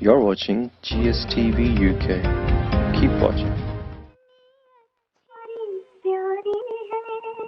You're watching GSTV UK. Keep watching.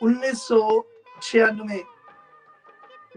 1996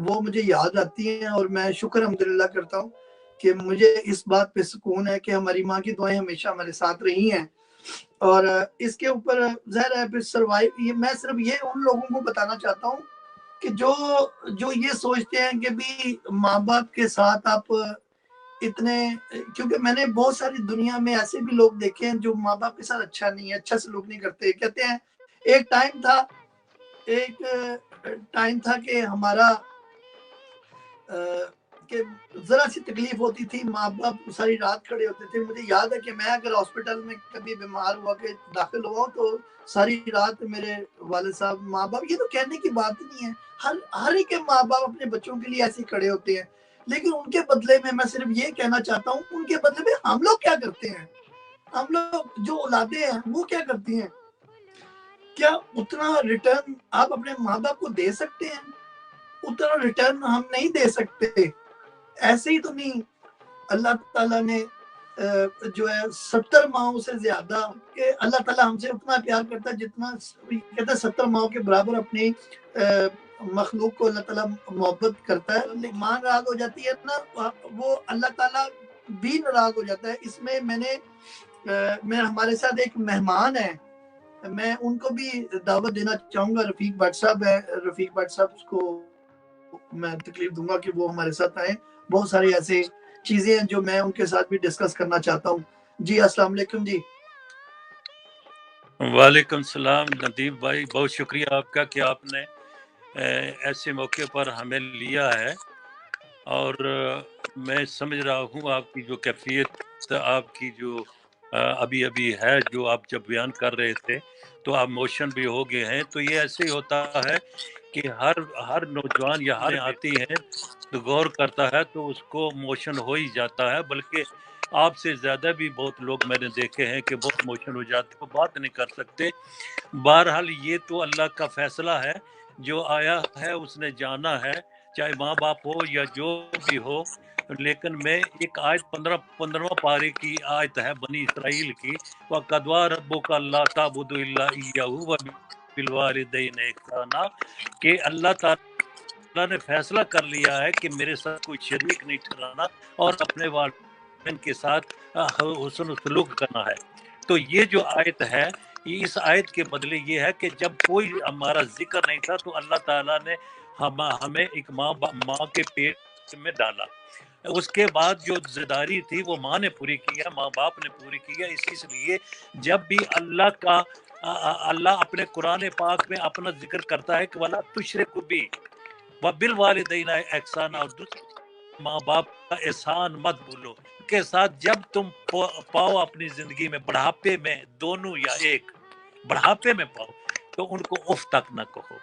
وہ مجھے یاد آتی ہیں، اور میں شکر الحمدللہ کرتا ہوں کہ مجھے اس بات پہ سکون ہے کہ ہماری ماں کی دعائیں ہمیشہ ہمارے ساتھ رہی ہیں. اور اس کے اوپر ظاہر ہے پھر سروائیو، میں صرف یہ ان لوگوں کو بتانا چاہتا ہوں کہ جو یہ سوچتے ہیں کہ بھی ماں باپ کے ساتھ آپ اتنے، کیونکہ میں نے بہت ساری دنیا میں ایسے بھی لوگ دیکھے ہیں جو ماں باپ کے ساتھ اچھا نہیں ہے، اچھا سلوک نہیں کرتے. کہتے ہیں ایک ٹائم تھا کہ ہمارا کہ ذرا سی تکلیف ہوتی تھی ماں باپ ساری رات کھڑے ہوتے تھے. مجھے یاد ہے کہ میں اگر ہاسپٹل میں کبھی بیمار ہوا کہ داخل ہوا تو ساری رات میرے والد صاحب ماں باپ، یہ تو کہنے کی بات نہیں ہے، ہر ایک ماں باپ اپنے بچوں کے لیے ایسے کھڑے ہوتے ہیں. لیکن ان کے بدلے میں صرف یہ کہنا چاہتا ہوں، ان کے بدلے میں ہم لوگ کیا کرتے ہیں، ہم لوگ جو اولادیں ہیں وہ کیا کرتی ہیں؟ کیا اتنا ریٹرن آپ اپنے ماں باپ کو دے سکتے ہیں؟ اتنا ریٹرن ہم نہیں دے سکتے. ایسے ہی تو نہیں، اللہ تعالیٰ نے جو ہے 70 ماہوں سے زیادہ، کہ اللہ تعالیٰ ہم سے اتنا پیار کرتا ہے جتنا کہتا ہے 70 ماہوں کے برابر اپنی مخلوق کو اللہ تعالیٰ محبت کرتا ہے. ماں ناراض ہو جاتی ہے نا، وہ اللہ تعالیٰ بھی ناراض ہو جاتا ہے. اس میں میں ہمارے ساتھ ایک مہمان ہے، میں ان کو بھی دعوت دینا چاہوں گا. رفیق بٹ صاحب ہے، رفیق بٹ صاحب کو میں تکلیف دوں گا کہ وہ ہمارے ساتھ آئیں. بہت ساری ایسی چیزیں ہیں جو میں ان کے ساتھ بھی ڈسکس کرنا چاہتا ہوں. جی السلام علیکم. جی وعلیکم السلام ندیم بھائی، بہت شکریہ آپ کا کہ آپ نے ایسے موقع پر ہمیں لیا ہے. اور میں سمجھ رہا ہوں آپ کی جو کیفیت، آپ کی جو ابھی ہے، جو آپ جب بیان کر رہے تھے تو آپ موشن بھی ہو گئے ہیں. تو یہ ایسے ہی ہوتا ہے کہ ہر نوجوان یا ہر آتی ہے تو غور کرتا ہے تو اس کو موشن ہو ہی جاتا ہے. بلکہ آپ سے زیادہ بھی بہت لوگ میں نے دیکھے ہیں کہ بہت موشن ہو جاتے، وہ بات نہیں کر سکتے. بہرحال یہ تو اللہ کا فیصلہ ہے، جو آیا ہے اس نے جانا ہے، چاہے ماں باپ ہو یا جو بھی ہو. لیکن میں ایک آیت 15واں پارے کی آیت ہے بنی اسرائیل کی، وَقَضَىٰ رَبُّكَ أَلَّا تَعْبُدُوا إِلَّا إِيَّاهُ وَبِالْوَالِدَيْنِ إِحْسَانًا، کہ اللہ تعالیٰ نے فیصلہ کر لیا ہے کہ میرے ساتھ کوئی شریک نہیں ٹھہرانا اور اپنے والدین کے ساتھ حسن سلوک کرنا ہے. تو یہ جو آیت ہے، اس آیت کے بدلے یہ ہے کہ جب کوئی ہمارا ذکر نہیں تھا تو اللہ تعالیٰ نے ہمیں ایک ماں کے پیٹ میں ڈالا. اس کے بعد جو ذمہ داری تھی وہ ماں نے پوری کی ہے، ماں باپ نے پوری کی ہے. اس لیے جب بھی اللہ اپنے قرآن پاک میں اپنا ذکر کرتا ہے کہ وَلَا تُشْرِكُ بِي وَبِالْوَالِدَيْنِ إِحْسَانًا، اور دوسرے ماں باپ کا احسان مت بھولو. کے ساتھ جب تم پاؤ اپنی زندگی میں بڑھاپے میں، دونوں یا ایک بڑھاپے میں پاؤ، تو ان کو اف تک نہ کہو.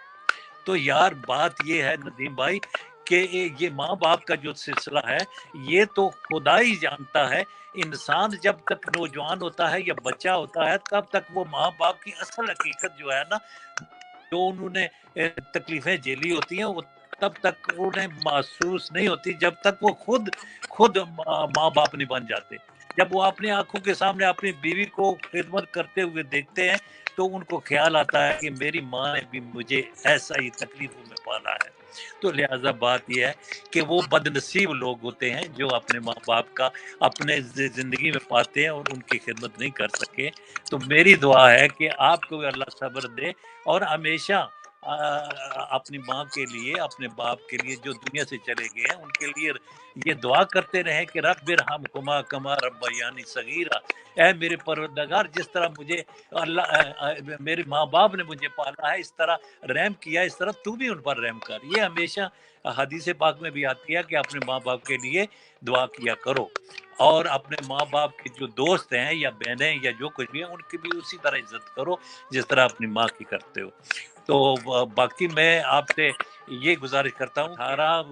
تو یار بات یہ ہے ندیم بھائی کہ یہ ماں باپ کا جو سلسلہ ہے یہ تو خدا ہی جانتا ہے. انسان جب تک نوجوان ہوتا ہے یا بچہ ہوتا ہے تب تک وہ ماں باپ کی اصل حقیقت جو ہے نا، جو انہوں نے تکلیفیں جھیلی ہوتی ہیں، وہ تب تک انہیں محسوس نہیں ہوتی جب تک وہ خود ماں باپ نہیں بن جاتے. جب وہ اپنی آنکھوں کے سامنے اپنی بیوی کو خدمت کرتے ہوئے دیکھتے ہیں تو ان کو خیال آتا ہے کہ میری ماں نے بھی مجھے ایسا ہی تکلیفوں میں پالا ہے. تو لہٰذا بات یہ ہے کہ وہ بد نصیب لوگ ہوتے ہیں جو اپنے ماں باپ کا اپنے زندگی میں پاتے ہیں اور ان کی خدمت نہیں کر سکے. تو میری دعا ہے کہ آپ کو اللہ صبر دے، اور ہمیشہ اپنی ماں کے لیے، اپنے باپ کے لیے جو دنیا سے چلے گئے ہیں ان کے لیے یہ دعا کرتے رہیں کہ رب ارحمہما کما ربیانی صغیرا، اے میرے پروردگار جس طرح مجھے میرے ماں باپ نے مجھے پالا ہے، اس طرح رحم کیا، اس طرح تو بھی ان پر رحم کر. یہ ہمیشہ حدیث پاک میں بھی آتی ہے کہ اپنے ماں باپ کے لیے دعا کیا کرو، اور اپنے ماں باپ کے جو دوست ہیں یا بہنیں یا جو کچھ بھی ہیں ان کی بھی اسی طرح عزت کرو جس طرح اپنی ماں کی کرتے ہو. تو باقی میں آپ سے یہ گزارش کرتا ہوں، 18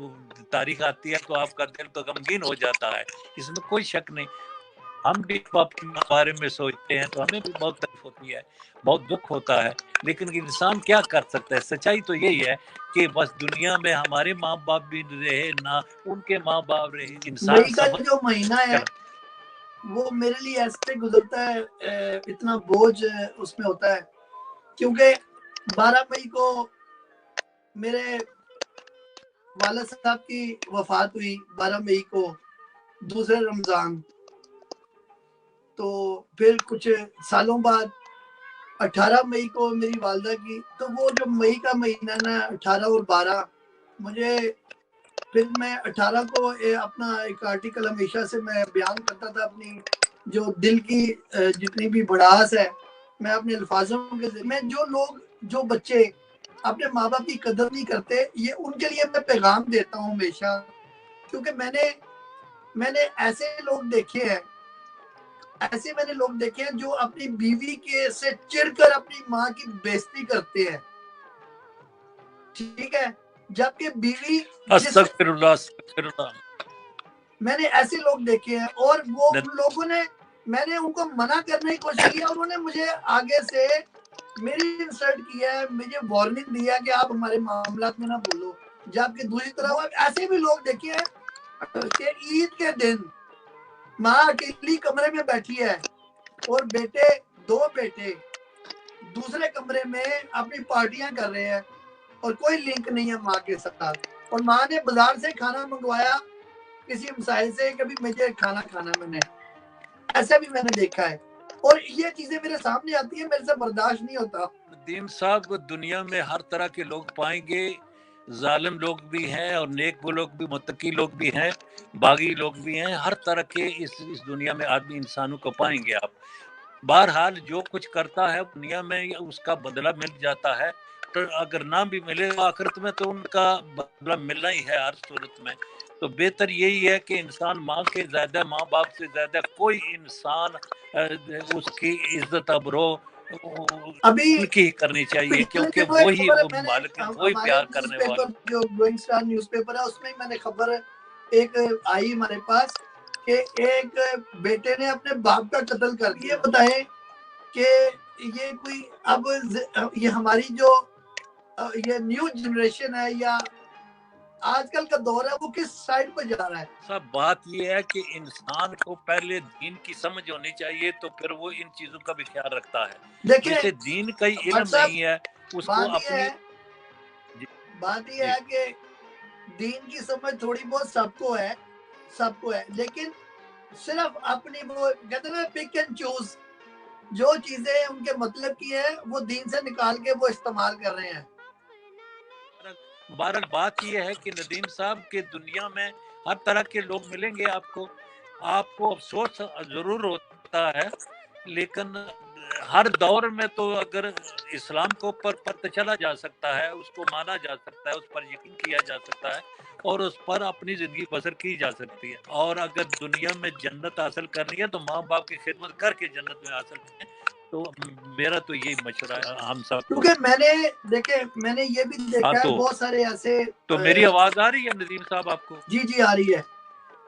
تاریخ آتی ہے تو آپ کا دل تو غمگین ہو جاتا ہے، اس میں کوئی شک نہیں. ہم بھی اپنے بارے میں سوچتے ہیں تو ہمیں بھی بہت تکلیف ہوتی ہے، بہت دکھ ہوتا ہے. لیکن انسان کیا کر سکتا ہے؟ سچائی تو یہی ہے کہ بس دنیا میں ہمارے ماں باپ بھی رہے نہ ان کے ماں باپ رہے، انسان مئی کا جو مہینہ ہے وہ میرے لیے ایسے گزرتا ہے، اتنا بوجھ اس میں ہوتا ہے کیونکہ 12 مئی کو میرے والد صاحب کی وفات ہوئی 12 مئی کو دوسرے رمضان. تو پھر کچھ سالوں بعد 18 مئی کو میری والدہ کی. تو وہ جو مئی کا مہینہ نا 18 اور 12 مجھے پھر میں 18 کو اپنا ایک آرٹیکل ہمیشہ سے میں بیان کرتا تھا اپنی جو دل کی جتنی بھی بڑاس ہے میں اپنے الفاظوں کے میں جو بچے اپنے ماں باپ کی قدر نہیں کرتے یہ ان کے لیے میں پیغام دیتا ہوں ہمیشہ. کیونکہ میں نے ایسے لوگ دیکھے ہیں جو اپنی بیوی کے سے چڑ کر اپنی ماں کی بےزتی کرتے ہیں. ٹھیک ہے, جبکہ بیوی استغفر اللہ. میں نے ایسے لوگ دیکھے ہیں اور وہ ان لوگوں نے میں نے ان کو منع کرنے کی کوشش کی, انہوں نے مجھے آگے سے میری انسلٹ کیا ہے, مجھے وارننگ دیا کہ آپ ہمارے معاملات میں نہ بولو. جبکہ دوسری طرف ایسے بھی لوگ دیکھے ہیں کہ عید کے دن ماں اکیلی کمرے میں بیٹھی ہے اور دو بیٹے دوسرے کمرے میں اپنی پارٹیاں کر رہے ہیں اور کوئی لنک نہیں ہے ماں کے ساتھ. اور ماں نے بازار سے کھانا منگوایا کسی مسائل سے, کبھی مجھے کھانا میں نے ایسا بھی میں نے دیکھا ہے. اور یہ چیزیں میرے سامنے آتی ہیں, میرے سے برداشت نہیں ہوتا. ندیم صاحب, دنیا میں ہر طرح کے لوگ پائیں گے, ظالم لوگ بھی ہیں اور نیک وہ لوگ بھی, متقی لوگ بھی ہیں, باغی لوگ بھی ہیں. ہر طرح کے اس دنیا میں آدمی انسانوں کو پائیں گے آپ. بہرحال جو کچھ کرتا ہے دنیا میں اس کا بدلہ مل جاتا ہے, تو اگر نہ بھی ملے آخرت میں تو ان کا بدلہ ملنا ہی ہے ہر صورت میں. تو بہتر یہی ہے کہ انسان ماں باپ سے زیادہ کوئی انسان اس کی عزت ابرو ابھی ان کی کرنی چاہیے, پچھلے کیونکہ دنوں ایک وہی خبر وہ میں نے مالک ہیں, وہی ہمارے پیار نیوز کرنے والے. پیپر جو گلوئنگ سٹار نیوز پیپر ہے اس میں میں نے خبر ایک آئی ہمارے پاس کہ ایک بیٹے نے اپنے باپ کا قتل کر دیا. یہ بتائیں کہ یہ کوئی اب یہ ہماری جو یہ نیو جنریشن ہے یا آج کل کا دور ہے وہ کس سائڈ پہ جا رہا ہے؟ سب بات یہ ہے کہ انسان کو پہلے دین کی سمجھ ہونی چاہیے, تو پھر وہ ان چیزوں کا بھی خیال رکھتا ہے. دیکھیں جسے دین کا علم نہیں ہے اس کو اپنی بات یہ ہے کہ دین کی سمجھ تھوڑی بہت سب کو ہے, لیکن صرف اپنی وہ کہتے ہیں نا پک اینڈ چوز, جو چیزیں ان کے مطلب کی ہیں وہ دین سے نکال کے وہ استعمال کر رہے ہیں. بہرحال بات یہ ہے کہ ندیم صاحب کے دنیا میں ہر طرح کے لوگ ملیں گے آپ کو افسوس ضرور ہوتا ہے, لیکن ہر دور میں تو اگر اسلام کو پر چلا جا سکتا ہے, اس کو مانا جا سکتا ہے, اس پر یقین کیا جا سکتا ہے اور اس پر اپنی زندگی بسر کی جا سکتی ہے. اور اگر دنیا میں جنت حاصل کرنی ہے تو ماں باپ کی خدمت کر کے جنت میں حاصل کریں. تو میرا تو یہی مشورہ ہے ہم سب کو. کیونکہ میں نے یہ بھی دیکھا ہے بہت سارے ایسے. تو میری آواز آ رہی ہے ندیم صاحب آپ کو؟ جی آ رہی ہے.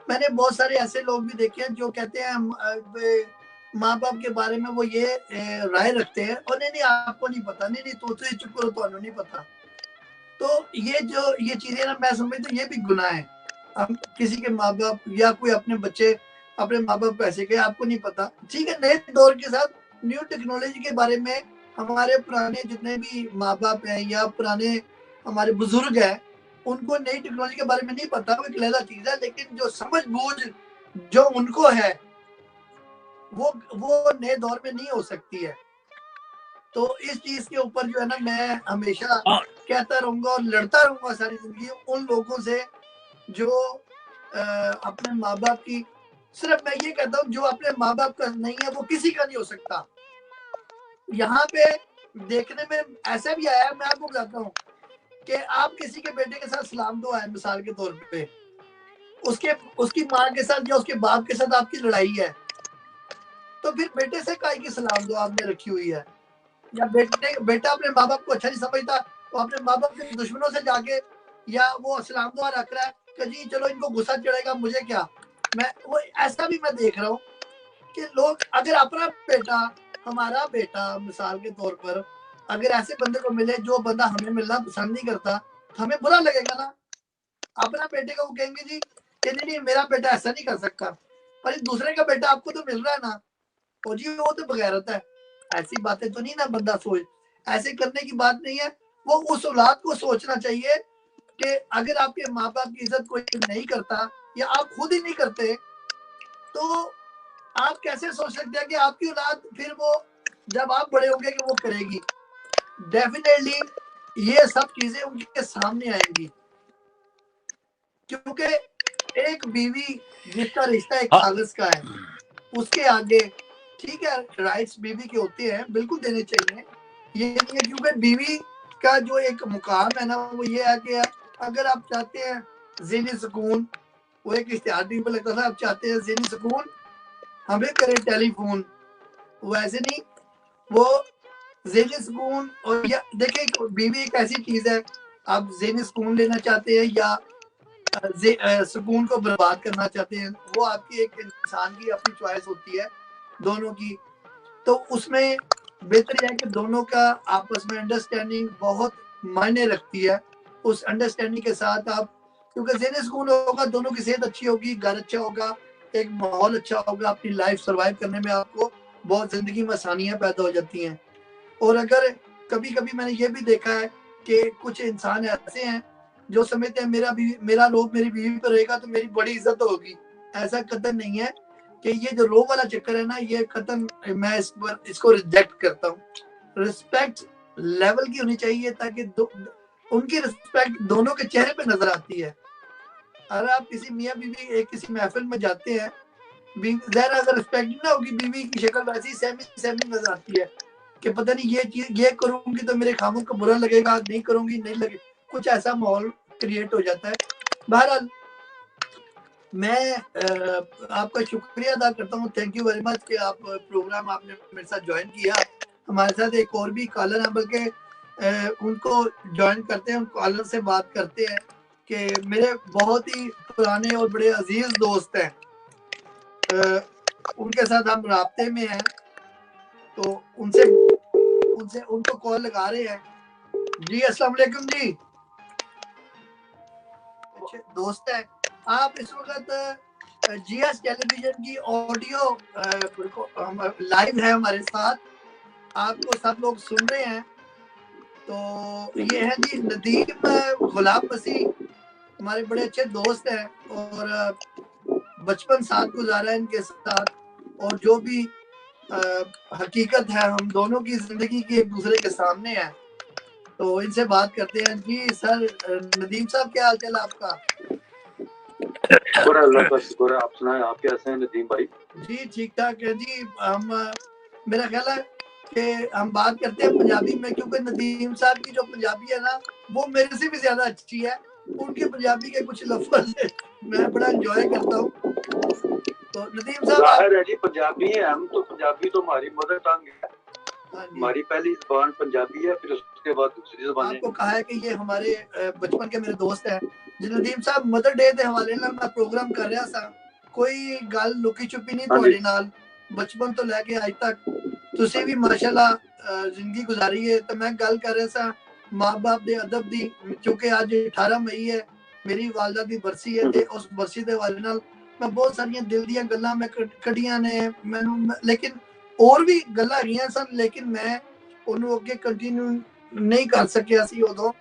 میں نے بہت سارے ایسے لوگ بھی دیکھے ہیں جو کہتے ہیں ماں باپ کے بارے میں وہ یہ رائے رکھتے ہیں اور نہیں آپ کو نہیں پتا, نہیں تو چپ کرو, تو نہیں پتا. تو یہ چیزیں نا میں سمجھتا ہوں یہ بھی گناہ ہے. ہم کسی کے ماں باپ یا کوئی اپنے بچے اپنے ماں باپ کو ایسے کہ آپ کو نہیں پتا. ٹھیک ہے, نئے دور کے ساتھ نیو ٹیکنالوجی کے بارے میں ہمارے پرانے جتنے بھی ماں باپ ہیں یا پرانے ہمارے بزرگ ہیں ان کو نئی ٹیکنالوجی کے بارے میں نہیں پتا, وہ ایک علیحدہ چیز ہے. لیکن جو سمجھ بوجھ جو ان کو ہے وہ نئے دور میں نہیں ہو سکتی ہے. تو اس چیز کے اوپر جو ہے نا میں ہمیشہ کہتا رہوں گا اور لڑتا رہوں گا ساری زندگی ان لوگوں سے جو اپنے ماں باپ کی, صرف میں یہ کہتا ہوں جو اپنے ماں باپ کا نہیں ہے وہ کسی کا نہیں ہو سکتا. یہاں پہ دیکھنے میں ایسا بھی آیا, میں آپ کو بتاتا ہوں کہ آپ کسی کے بیٹے کے ساتھ سلام دعا ہے مثال کے طور پہ, اس کی ماں کے ساتھ یا اس کے باپ کے ساتھ آپ کی لڑائی ہے, تو پھر بیٹے سے کائی کی سلام دعا آپ نے رکھی ہوئی ہے. یا بیٹا اپنے ماں باپ کو اچھا نہیں سمجھتا تو اپنے ماں باپ کے دشمنوں سے جا کے یا وہ سلام دعا رکھ رہا ہے کہ جی چلو ان کو غصہ چڑھے گا مجھے کیا. وہ ایسا بھی میں دیکھ رہا ہوں کہ لوگ اگر اپنا بیٹا ہمارا بیٹا مثال کے طور پر اگر ایسے بندے کو ملے جو بندہ ہمیں ملنا پسند نہیں کرتا تو ہمیں برا لگے گا نا. اپنا بیٹے کا وہ کہیں گے جی کہ نہیں میرا بیٹا ایسا نہیں کر سکتا, پر دوسرے کا بیٹا آپ کو تو مل رہا ہے نا, اور جی وہ تو بغیرت ہے. ایسی باتیں تو نہیں نا بندہ سوچ, ایسے کرنے کی بات نہیں ہے. وہ اس اولاد کو سوچنا چاہیے کہ اگر آپ کے ماں باپ کی عزت کوئی نہیں کرتا یا آپ خود ہی نہیں کرتے تو آپ کیسے سوچ سکتے ہیں کہ آپ کی اولاد پھر وہ جب آپ بڑے ہوں گے کہ وہ کرے گی. ڈیفینیٹلی یہ سب چیزیں ان کے سامنے آئیں گی کیونکہ ایک بیوی جس کا رشتہ ایک کاغذ کا ہے اس کے آگے ٹھیک ہے رائٹس بیوی کے ہوتے ہیں بالکل دینے چاہیے. یہ نہیں ہے کیونکہ بیوی کا جو ایک مقام ہے نا وہ یہ ہے کہ اگر آپ چاہتے ہیں ذہنی سکون, وہ ایک اشتہار ٹی وی پہ لگتا تھا, آپ چاہتے ہیں ذہنی سکون ہمیں کرے ٹیلی فون, وہ ایسے نہیں, وہ ذہنی سکون. اور دیکھیں بیوی ایک ایسی چیز ہے, آپ ذہنی سکون لینا چاہتے ہیں یا سکون کو برباد کرنا چاہتے ہیں, وہ آپ کی ایک انسان کی اپنی چوائس ہوتی ہے دونوں کی. تو اس میں بہتر یہ ہے کہ دونوں کا آپس میں انڈرسٹینڈنگ بہت معنی رکھتی ہے. اس انڈرسٹینڈنگ کے ساتھ آپ, کیونکہ ذہنی سکون ہوگا, دونوں کی صحت اچھی ہوگی, گھر اچھا ہوگا, ایک ماحول اچھا ہوگا, اپنی لائف سروائیو کرنے میں آپ کو بہت زندگی میں آسانیاں پیدا ہو جاتی ہیں. اور اگر کبھی کبھی میں نے یہ بھی دیکھا ہے کہ کچھ انسان ایسے ہیں جو سمجھتے ہیں میرا لوگ میری بیوی پر رہے گا تو میری بڑی عزت ہوگی. ایسا قطعاً نہیں ہے کہ یہ جو لوگ والا چکر ہے نا, یہ قطعاً میں اس کو ریجیکٹ کرتا ہوں. رسپیکٹ لیول کی ہونی چاہیے تاکہ ان کی رسپیکٹ دونوں کے چہرے پہ نظر آتی ہے. اگر آپ کسی میاں بیوی ایک کسی محفل میں جاتے ہیں, ظاہر اگر رسپیکٹ نہ ہوگی, بیوی کی شکل ویسی سہمی نظر آتی ہے کہ پتہ نہیں یہ چیز یہ کروں گی تو میرے خامد کو برا لگے گا, نہیں کروں گی نہیں لگے, کچھ ایسا ماحول کریٹ ہو جاتا ہے. بہرحال میں آپ کا شکریہ ادا کرتا ہوں, تھینک یو ویری مچ کہ آپ پروگرام آپ نے میرے ساتھ جوائن کیا. ہمارے ساتھ ایک اور بھی کالر ہیں, بلکہ ان کو جوائن کرتے ہیں, ان کالر سے بات کرتے ہیں کہ میرے بہت ہی پرانے اور بڑے عزیز دوست ہیں, ان کے ساتھ ہم رابطے میں ہیں, تو ان کو کال لگا رہے ہیں. جی السلام علیکم جی. اچھے دوست ہیں آپ. اس وقت جی ایس ٹیلی ویژن کی آڈیو لائیو ہے ہمارے ساتھ, آپ کو سب لوگ سن رہے ہیں. تو یہ ہے جی ندیم غلام مسیح, ہمارے بڑے اچھے دوست ہیں اور بچپن ساتھ گزارا ہے ان کے ساتھ, اور جو بھی حقیقت ہے ہم دونوں کی زندگی کی ایک دوسرے کے سامنے ہے. تو ان سے بات کرتے ہیں. جی سر ندیم صاحب کیا حال چال آپ کا؟ شکر ہے اللہ کا, شکر ہے. آپ سنائیں آپ کیسے ہیں ندیم بھائی؟ جی ٹھیک ٹھاک ہے جی. ہم میرا خیال ہے کہ ہم بات کرتے ہیں پنجابی میں, کیونکہ ندیم صاحب کی جو پنجابی ہے نا وہ میرے سے بھی زیادہ اچھی ہے. ان کی پنجابی کے کچھ لفظ میں بڑا انجوائے کرتا ہوں. تو ندیم صاحب ظاہر ہے جی پنجابی ہیں ہم, تو پنجابی تو ہماری مدر ٹنگ ہے, ہماری پہلی زبان پنجابی ہے, پھر اس کے بعد دوسری زبانیں. آپ کو کہا ہے کہ یہ ہمارے بچپن کے میرے دوست ہیں. جی ندیم صاحب مدر ڈے دے حوالے نال میں پروگرام کر رہا سا, کوئی گل لکی چھپی نہیں تواڈے نال, بچپن تو لے کے اج تک تسی بھی ماشاءاللہ زندگی گزاری ہے. تو میں گل کر رہا سا ماں باپ دے ادب دی, کیونکہ اج 18 مئی ہے, میری والدہ دی برسی ہے, تے اس برسی دے حوالے نال میں بہت ساری دل دیاں گلاں میں کڈیاں نے مینوں, لیکن اور بھی گلاں ہیگیاں سن, لیکن میں انہوں اگے کنٹینیو نہیں کر سکیا سی ادوں,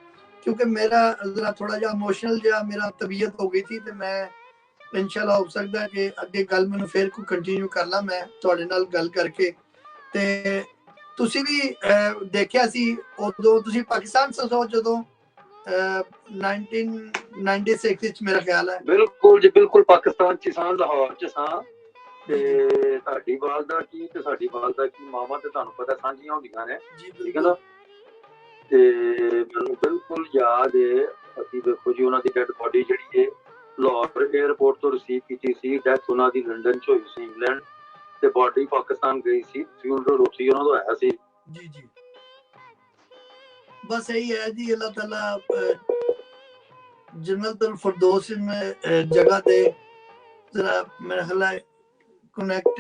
کیونکہ میرا ذرا تھوڑا جا ایموشنل جا میرا طبیعت ہو گئی تھی. تے میں انشاءاللہ ہو سکتا ہے کہ اگے گل مینوں پھر کو کنٹینیو کر لاں میں تواڈے نال گل کر کے. تے تسی بھی دیکھیا سی ادوں تسی پاکستان سے سو جدوں 1996 وچ میرا خیال ہے. بالکل جی بالکل, پاکستان چ ساں, لاہور چ ساں. تے ساڈی والدہ کی تے ساڈی والدہ کی ماواں تے تانوں پتہ سانجیاں ہوندیاں نے, ٹھیک ہے نا. تے مینوں بالکل یاد ہے, اسی دیکھو جی انہاں دی ڈیڈ باڈی جڑی ہے لاہور ایئرپورٹ تو ریسیو کیتی سی, ڈیتھ انہاں دی لنڈن چ ہوئی سی انگلینڈ, تے باڈی پاکستان گئی سی, فیونرل اسی انہاں دا ہویا سی. جی جی بس یہی ہے جی, اللہ تعالیٰ جنت الفردوس میں جگہ دے. ذرا میرا خیال ہے کنیکٹ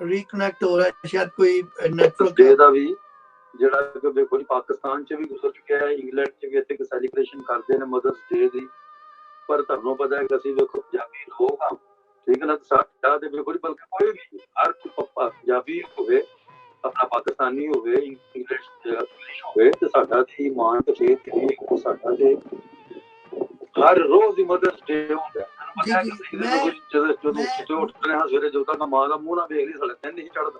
ریکنیکٹ ہو رہا ہے شاید کوئی نیٹ ورک ڈے دا بھی جڑا کہ دیکھو جی پاکستان چ بھی گزر چکا ہے, انگلینڈ چ بھی اتنے سیلیبریشن کرتے ہیں مدرس ڈے دی. پر تانوں پتہ ہے کہ اسی دیکھو پنجابی لوگ ہاں, ٹھیک ہے نا. ساڈا تے دیکھو جی بلکہ کوئی بھی ہر پنجابی ہوئے ਆਪਣਾ ਪਾਕਿਸਤਾਨੀ ਹੋਵੇ, ਇੰਗਲਿਸ਼ ਹੋਵੇ, ਤੇ ਸਾਡਾ ਤੇ ਇਮਾਨ ਤੇ ਫੇਥ ਸਾਡਾ ਤੇ ਹਰ ਰੋਜ਼ ਹੀ ਮਦਰਸ ਡੇ ਹੁੰਦਾ। ਜਦੋਂ ਉੱਠਦੇ ਹਾਂ ਸਵੇਰੇ, ਜਦੋਂ ਤੱਕ ਮਾਂ ਦਾ ਮੂੰਹ ਨਾ ਵੇਖ ਲਈ ਸਾਡਾ ਦਿਨ ਨਹੀਂ ਚੜ੍ਹਦਾ।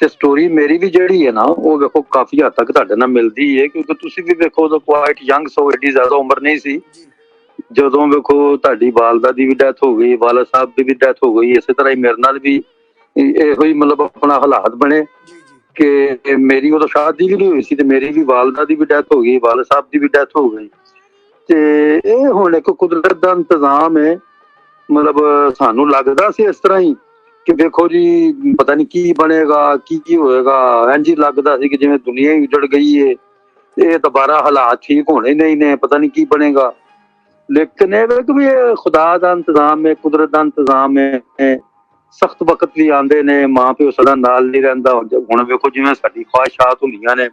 ਤੇ ਸਟੋਰੀ ਮੇਰੀ ਵੀ ਜਿਹੜੀ ਹੈ ਨਾ, ਉਹ ਵੇਖੋ ਕਾਫੀ ਹੱਦ ਤੱਕ ਤੁਹਾਡੇ ਨਾਲ ਮਿਲਦੀ ਹੈ, ਕਿਉਂਕਿ ਤੁਸੀਂ ਵੀ ਵੇਖੋ ਉਦੋਂ ਕੁਆਇਟ ਯੰਗ ਸੋ, ਏਡੀ ਜ਼ਿਆਦਾ ਉਮਰ ਨਹੀਂ ਸੀ ਜਦੋਂ ਵੇਖੋ ਤੁਹਾਡੀ ਵਾਲਦਾ ਦੀ ਵੀ ਡੈਥ ਹੋ ਗਈ, ਵਾਲਦ ਸਾਹਿਬ ਦੀ ਵੀ ਡੈਥ ਹੋ ਗਈ। ਇਸੇ ਤਰ੍ਹਾਂ ਹੀ ਮੇਰੇ ਨਾਲ ਵੀ ਇਹੋ ਹੀ ਮਤਲਬ ਆਪਣਾ ਹਾਲਾਤ ਬਣੇ ਕਿ ਮੇਰੀ ਉਦੋਂ ਸ਼ਾਦੀ ਵੀ ਨਹੀਂ ਹੋਈ ਸੀ ਤੇ ਮੇਰੀ ਵੀ ਵਾਲਦਾ ਦੀ ਵੀ ਡੈਥ ਹੋ ਗਈ, ਵਾਲਦ ਸਾਹਿਬ ਦੀ ਵੀ ਡੈਥ ਹੋ ਗਈ। ਤੇ ਇਹ ਹੁਣ ਇੱਕ ਕੁਦਰਤ ਦਾ ਇੰਤਜ਼ਾਮ ਹੈ। ਮਤਲਬ ਸਾਨੂੰ ਲੱਗਦਾ ਸੀ ਇਸ ਤਰ੍ਹਾਂ ਹੀ ਕਿ ਵੇਖੋ ਜੀ ਪਤਾ ਨਹੀਂ ਕੀ ਬਣੇਗਾ, ਕੀ ਹੋਏਗਾ। ਇੰਝ ਹੀ ਲੱਗਦਾ ਸੀ ਕਿ ਜਿਵੇਂ ਦੁਨੀਆ ਹੀ ਉਜੜ ਗਈ ਹੈ, ਇਹ ਦੁਬਾਰਾ ਹਾਲਾਤ ਠੀਕ ਹੋਣੇ ਨਹੀਂ ਨੇ, ਪਤਾ ਨਹੀਂ ਕੀ ਬਣੇਗਾ। ਲੇਕਿਨ ਇਹ ਵੇਖ ਵੀ ਇਹ ਖੁਦਾ ਦਾ ਇੰਤਜ਼ਾਮ ਹੈ, ਕੁਦਰਤ ਦਾ ਇੰਤਜ਼ਾਮ ਹੈ। ਸਖਤ ਵਕਤ ਵੀ ਆਉਂਦੇ ਨੇ, ਮਾਂ ਪਿਓ ਸਾਡਾ ਨਾਲ ਨਹੀਂ ਰਹਿੰਦਾ। ਹੁਣ ਵੇਖੋ ਜਿਵੇਂ ਸਾਡੀ ਖਵਾਹਿਸ਼ਾਤ ਹੁੰਦੀਆਂ ਨੇ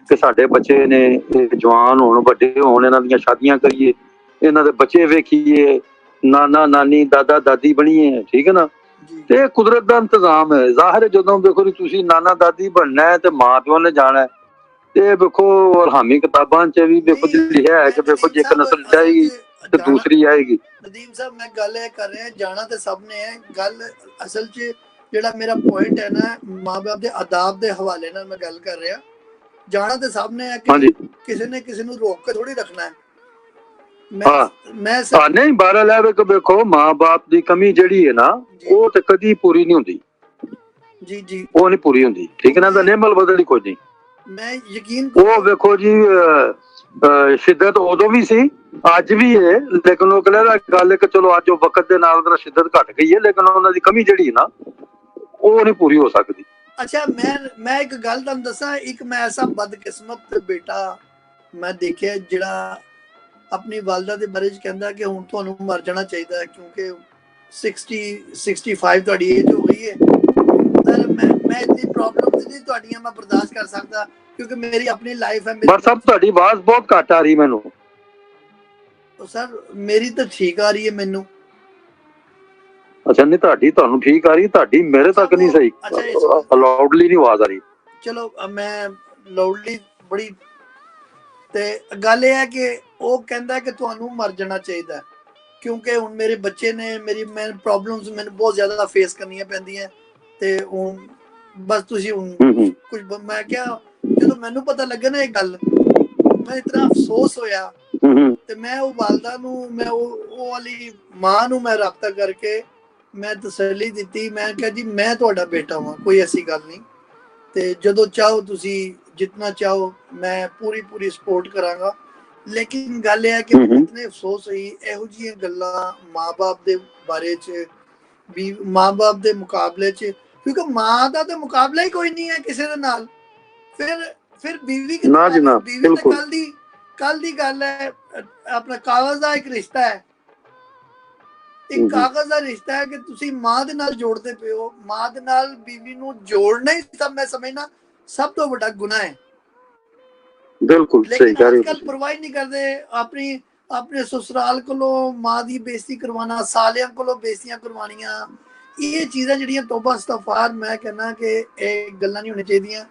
ਕਿ ਸਾਡੇ ਬੱਚੇ ਨੇ ਜਵਾਨ ਹੋਣ, ਵੱਡੇ ਹੋਣ, ਇਹਨਾਂ ਦੀਆਂ ਸ਼ਾਦੀਆਂ ਕਰੀਏ, ਇਹਨਾਂ ਦੇ ਬੱਚੇ ਵੇਖੀਏ, ਨਾਨਾ ਨਾਨੀ ਦਾਦਾ ਦਾਦੀ ਬਣੀਏ, ਠੀਕ ਹੈ ਨਾ। ਤੇ ਕੁਦਰਤ ਦਾ ਇੰਤਜ਼ਾਮ ਹੈ। ਜ਼ਾਹਿਰ ਹੈ ਜਦੋਂ ਵੇਖੋ ਤੁਸੀਂ ਨਾਨਾ ਦਾਦੀ ਬਣਨਾ ਹੈ ਤੇ ਮਾਂ ਪਿਓ ਨੇ ਜਾਣਾ। ਤੇ ਵੇਖੋ ਹਾਮੀ ਕਿਤਾਬਾਂ 'ਚ ਵੀ ਵੇਖੋ ਲਿਖਿਆ ਹੈ ਕਿ ਵੇਖੋ ਜੇ ਇੱਕ ਨਸਲ ਜਾਏਗੀ ਤੇ ਦੂਸਰੀ ਆਏਗੀ। ਨਦੀਮ ਸਾਹਿਬ ਮੈਂ ਗੱਲ ਇਹ ਕਰ ਰਿਹਾ, ਜਾਣਾ ਤੇ ਸਭ ਨੇ ਹੈ। ਗੱਲ ਅਸਲ 'ਚ ਜਿਹੜਾ ਮੇਰਾ ਪੁਆਇੰਟ ਹੈ ਨਾ, ਮਾਂ ਬਾਪ ਦੇ ਆਦਾਬ ਦੇ ਹਵਾਲੇ ਨਾਲ ਮੈਂ ਗੱਲ ਕਰ ਰਿਹਾ। ਜਾਣਾ ਤੇ ਸਭ ਨੇ ਹੈ, ਕਿਸੇ ਨੇ ਕਿਸੇ ਨੂੰ ਰੋਕ ਕੇ ਥੋੜੀ ਰੱਖਣਾ ਹੈ। ਨਹੀਂ ਬਾਰਾ ਲੈ ਵੇਖੋ ਮਾਂ ਬਾਪ ਦੀ ਕਮੀ ਜਿਹੜੀ ਹੈ ਨਾ, ਉਹ ਤੇ ਕਦੀ ਪੂਰੀ ਨਹੀਂ ਹੁੰਦੀ। ਜੀ ਜੀ ਉਹ ਨਹੀਂ ਪੂਰੀ ਹੁੰਦੀ, ਠੀਕ ਹੈ ਨਾ। ਤਾਂ ਨਿਮਲ ਬਦਲ ਹੀ ਕੋਈ ਨਹੀਂ। ਮੈਂ ਯਕੀਨ ਉਹ ਵੇਖੋ ਜੀ ਸ਼ਿੱਦਤ ਉਦੋਂ ਵੀ ਸੀ, ਅੱਜ ਵੀ ਹੈ, ਲੇਕਿਨ ਉਹ ਕਹਿੰਦਾ ਗੱਲ ਕਿ ਚਲੋ ਅੱਜ ਉਹ ਵਕਤ ਦੇ ਨਾਲ ਉਹਦਾ ਸ਼ਿੱਦਤ ਘਟ ਗਈ ਹੈ, ਲੇਕਿਨ ਉਹਨਾਂ ਦੀ ਕਮੀ ਜਿਹੜੀ ਹੈ ਨਾ, ਉਹ ਨਹੀਂ ਪੂਰੀ ਹੋ ਸਕਦੀ। ਅੱਛਾ ਮੈਂ ਇੱਕ ਗੱਲ ਤੁਹਾਨੂੰ ਦੱਸਾਂ, ਇੱਕ ਮੈਂ ਐਸਾ ਬਦਕਿਸਮਤ ਬੇਟਾ ਮੈਂ ਦੇਖਿਆ ਜਿਹੜਾ ਆਪਣੀ ਵਾਲਦਾ ਦੇ ਬਾਰੇ 'ਚ ਕਹਿੰਦਾ ਕਿ ਹੁਣ ਤੁਹਾਨੂੰ ਮਰ ਜਾਣਾ ਚਾਹੀਦਾ ਹੈ, ਕਿਉਂਕਿ 65 ਤੁਹਾਡੀ ਏਜ ਹੋ ਗਈ ਹੈ। ਸਰ ਮੈਂ ਇਤਨੀ ਪ੍ਰੋਬਲਮਸ ਨਹੀਂ ਤੁਹਾਡੀਆਂ ਮੈਂ ਬਰਦਾਸ਼ਤ ਕਰ ਸਕਦਾ, ਕਿਉਂਕਿ ਮੇਰੀ ਆਪਣੀ ਲਾਈਫ ਹੈ। ਪਰ ਸਭ ਤੁਹਾਡੀ ਆਵਾਜ਼ ਬਹੁਤ ਘੱਟ ਆ ਰਹੀ ਮੈਨੂੰ। ਸਰ ਮੇਰੀ ਤਾਂ ਠੀਕ ਆ ਰਹੀ ਹੈ ਮੈਨੂੰ। ਅੱਛਾ ਨਹੀਂ ਤੁਹਾਨੂੰ ਠੀਕ ਆ ਰਹੀ, ਤੁਹਾਡੀ ਮੇਰੇ ਤੱਕ ਨਹੀਂ ਸਹੀ, ਲਾਊਡਲੀ ਨਹੀਂ ਆਵਾਜ਼ ਆ ਰਹੀ। ਚਲੋ ਮੈਂ ਲਾਊਡਲੀ ਬੜੀ। ਤੇ ਗੱਲ ਇਹ ਹੈ ਕਿ ਉਹ ਕਹਿੰਦਾ ਕਿ ਤੁਹਾਨੂੰ ਮਰ ਜਾਣਾ ਚਾਹੀਦਾ, ਕਿਉਂਕਿ ਹੁਣ ਮੇਰੇ ਬੱਚੇ ਨੇ, ਮੈਂ ਪ੍ਰੋਬਲਮਸ ਮੈਨੂੰ ਬਹੁਤ ਜ਼ਿਆਦਾ ਫੇਸ ਕਰਨੀਆਂ ਪੈਂਦੀਆਂ। ਤੇ ਹੁਣ ਬਸ ਤੁਸੀਂ ਹੁਣ ਕੁਝ ਮੈਂ ਕਿਹਾ, ਜਦੋਂ ਮੈਨੂੰ ਪਤਾ ਲੱਗਾ ਨਾ ਇਹ ਗੱਲ, ਮੈਂ ਇਤਨਾ ਅਫਸੋਸ ਹੋਇਆ। ਤੇ ਮੈਂ ਉਹ ਵਾਲਦਾ ਨੂੰ, ਮੈਂ ਉਹ ਵਾਲੀ ਮਾਂ ਨੂੰ ਮੈਂ ਰਾਬਤਾ ਕਰਕੇ ਮੈਂ ਤਸੱਲੀ ਦਿੱਤੀ। ਮੈਂ ਕਿਹਾ ਜੀ ਮੈਂ ਤੁਹਾਡਾ ਬੇਟਾ ਹਾਂ, ਕੋਈ ਐਸੀ ਗੱਲ ਨਹੀਂ, ਤੇ ਜਦੋਂ ਚਾਹੋ ਤੁਸੀਂ ਜਿਤਨਾ ਚਾਹੋ ਮੈਂ ਪੂਰੀ ਸਪੋਰਟ ਕਰਾਂਗਾ। ਲੇਕਿਨ ਗੱਲ ਇਹ ਹੈ ਕਿ ਇਤਨੇ ਅਫਸੋਸ ਹੋਈ ਇਹੋ ਜਿਹੀਆਂ ਗੱਲਾਂ ਮਾਂ ਬਾਪ ਦੇ ਬਾਰੇ 'ਚ ਵੀ, ਮਾਂ ਬਾਪ ਦੇ ਮੁਕਾਬਲੇ 'ਚ, ਕਿਉਂਕਿ ਮਾਂ ਦਾ ਤਾਂ ਮੁਕਾਬਲਾ ਹੀ ਕੋਈ ਨਹੀਂ ਹੈ ਕਿਸੇ ਦੇ ਨਾਲ। ਫਿਰ ਬੀਵੀ ਬੀਵੀ ਕੱਲ ਦੀ ਗੱਲ ਹੈ। ਆਪਣਾ ਕਾਗਜ਼ ਦਾ ਇੱਕ ਰਿਸ਼ਤਾ ਹੈ, ਇੱਕ ਕਾਗਜ਼ ਦਾ ਰਿਸ਼ਤਾ ਹੈ ਕਿ ਤੁਸੀਂ ਮਾਂ ਦੇ ਨਾਲ ਜੋੜਦੇ ਪਏ ਹੋ। ਮਾਂ ਦੇ ਨਾਲ ਬੀਵੀ ਨੂੰ ਜੋੜਨਾ ਹੀ ਸਭ ਮੈਂ ਸਮਝਣਾ ਸਭ ਤੋਂ ਵੱਡਾ ਗੁਨਾਹ ਹੈ। ਬਿਲਕੁਲ ਸਹੀ ਕਹਿ ਰਹੇ ਹੋ। ਅੱਜ-ਕੱਲ ਪਰਵਾਹ ਨਹੀਂ ਕਰਦੇ, ਆਪਣੇ ਸਸੁਰਾਲ ਕੋਲੋਂ ਮਾਂ ਦੀ ਬੇਇੱਜ਼ਤੀ ਕਰਵਾਉਣਾ, ਸਾਲਿਆਂ ਕੋਲੋਂ ਬੇਇੱਜ਼ਤੀਆਂ ਕਰਵਾਉਣੀਆਂ, ਇਹ ਚੀਜ਼ਾਂ ਜਿਹੜੀਆਂ ਤੋਬਾ ਇਸਤਗਫਾਰ, ਮੈਂ ਕਹਿੰਦਾ ਕਿ ਇਹ ਗੱਲਾਂ ਨਹੀਂ ਹੋਣੀਆਂ ਚਾਹੀਦੀਆਂ।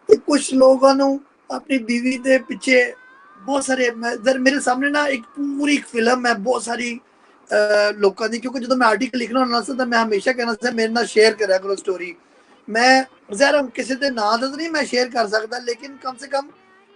ਤੇ ਕੁਛ ਲੋਕਾਂ ਨੂੰ ਆਪਣੀ ਬੀਵੀ ਦੇ ਪਿੱਛੇ ਬਹੁਤ ਸਾਰੇ, ਮੇਰੇ ਸਾਹਮਣੇ ਨਾ ਇੱਕ ਪੂਰੀ ਫਿਲਮ ਹੈ ਬਹੁਤ ਸਾਰੀ ਲੋਕਾਂ ਦੀ, ਕਿਉਂਕਿ ਜਦੋਂ ਮੈਂ ਆਰਟੀਕਲ ਲਿਖਣਾ ਹੁੰਦਾ ਸੀ ਤਾਂ ਮੈਂ ਹਮੇਸ਼ਾ ਕਹਿਣਾ ਸੀ ਮੇਰੇ ਨਾਲ ਸ਼ੇਅਰ ਕਰਿਆ ਕਰੋ ਸਟੋਰੀ। ਮੈਂ ਜ਼ਰਾ ਕਿਸੇ ਦੇ ਨਾਂ ਦਾ ਤਾਂ ਨਹੀਂ ਮੈਂ ਸ਼ੇਅਰ ਕਰ ਸਕਦਾ, ਲੇਕਿਨ ਕਮ ਸੇ ਕਮ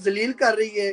ਜ਼ਲੀਲ ਕਰ ਰਹੀ ਹੈ,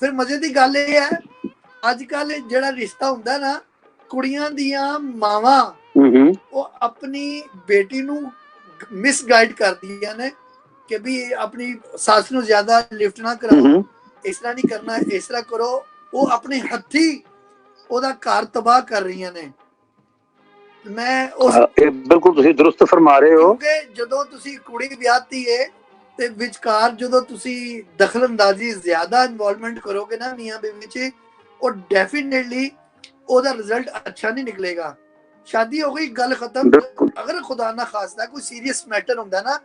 ਫਿਰ ਮਜ਼ੇ ਦੀ ਗੱਲ ਇਹ ਹੈ, ਅੱਜ ਕੱਲ ਜਿਹੜਾ ਰਿਸ਼ਤਾ ਹੁੰਦਾ ਨਾ, ਕੁੜੀਆਂ ਦੀਆਂ ਮਾਵਾਂ ਉਹ ਆਪਣੀ ਬੇਟੀ ਨੂੰ ਮਿਸਗਾਈਡ ਕਰਦੀਆਂ ਨੇ ਕਿ ਵੀ ਆਪਣੀ ਸੱਸ ਨੂੰ ਜ਼ਿਆਦਾ ਲਿਫਟ ਨਾ ਕਰਾਓ, ਇਸ ਤਰ੍ਹਾਂ ਨਹੀਂ ਕਰਨਾ, ਇਸ ਤਰ੍ਹਾਂ ਕਰੋ। ਉਹ ਆਪਣੇ ਹੱਥੀ ਉਹਦਾ ਘਰ ਤਬਾਹ ਕਰ ਰਹੀਆਂ ਨੇ। ਮੈਂ ਉਸ ਬਿਲਕੁਲ ਤੁਸੀਂ ਦਰੁਸਤ ਫਰਮਾ ਰਹੇ ਹੋ ਕਿ ਜਦੋਂ ਤੁਸੀਂ ਕੁੜੀ ਵਿਆਹਤੀ ਹੈ ਤੇ ਵਿਚਕਾਰ ਜਦੋਂ ਤੁਸੀਂ ਦਖਲਅੰਦਾਜ਼ੀ ਜ਼ਿਆਦਾ ਇਨਵੋਲਵਮੈਂਟ ਕਰੋਗੇ ਨਾ ਮੀਆਂ ਬੀਵੀ ਚ, ਉਹ ਡੈਫੀਨੇਟਲੀ ਉਹਦਾ ਰਿਜ਼ਲਟ ਅੱਛਾ ਨਹੀਂ ਨਿਕਲੇਗਾ। ਸ਼ਾਦੀ ਹੋ ਗਈ, ਗੱਲ ਖਤਮ। ਅਗਰ ਖੁਦਾ ਨਾ ਖਾਸਤਾ ਕੋਈ ਸੀਰੀਅਸ ਮੈਟਰ ਹੁੰਦਾ ਨਾ,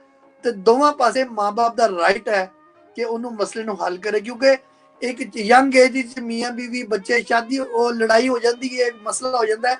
ਤੇ ਦੋਵਾਂ ਪਾਸੇ ਮਾਂ-ਬਾਪ ਦਾ ਰਾਈਟ ਹੈ ਕਿ ਉਹਨੂੰ ਮਸਲੇ ਨੂੰ ਹੱਲ ਕਰੇ। ਕਿਉਂਕਿ ਇੱਕ ਯੰਗ ਏਜ ਵਿੱਚ ਮੀਆਂ ਬੀਵੀ ਬੱਚੇ ਸ਼ਾਦੀ, ਉਹ ਲੜਾਈ ਹੋ ਜਾਂਦੀ ਹੈ, ਮਸਲਾ ਹੋ ਜਾਂਦਾ ਹੈ,